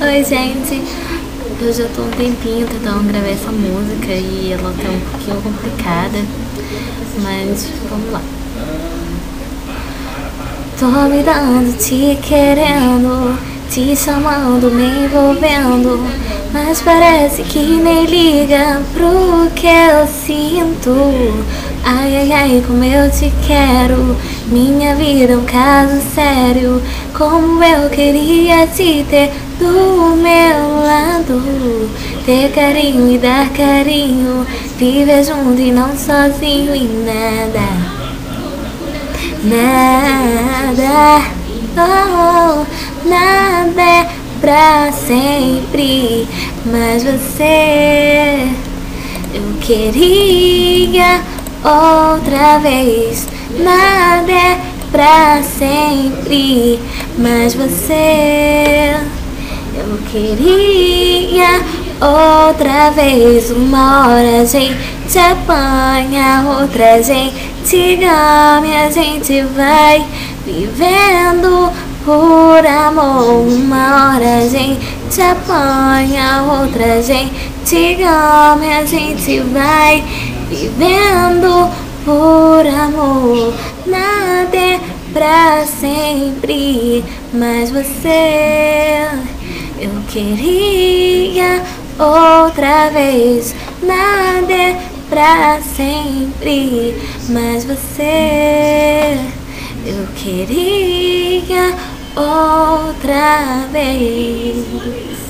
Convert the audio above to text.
Oi, gente. Eu já tô um tempinho tentando gravar essa música e ela tá um pouquinho complicada, mas vamos lá. Tô me dando, te querendo, te chamando, me envolvendo, mas parece que nem liga pro que eu sinto. Ai, ai, ai, como eu te quero, minha vida é um caso sério. Como eu queria te ter do meu lado, ter carinho e dar carinho, viver junto e não sozinho em nada, nada, oh, nada é pra sempre, mas você, eu queria outra vez. Nada é pra sempre, mas você, eu queria outra vez. Uma hora a gente apanha, outra a gente ganha, e a gente vai vivendo por amor. Uma hora a gente apanha, outra a gente ganha, e a gente vai vivendo por amor. Nada é pra sempre, mas você, eu queria outra vez. Nada é pra sempre, mas você, eu queria outra vez.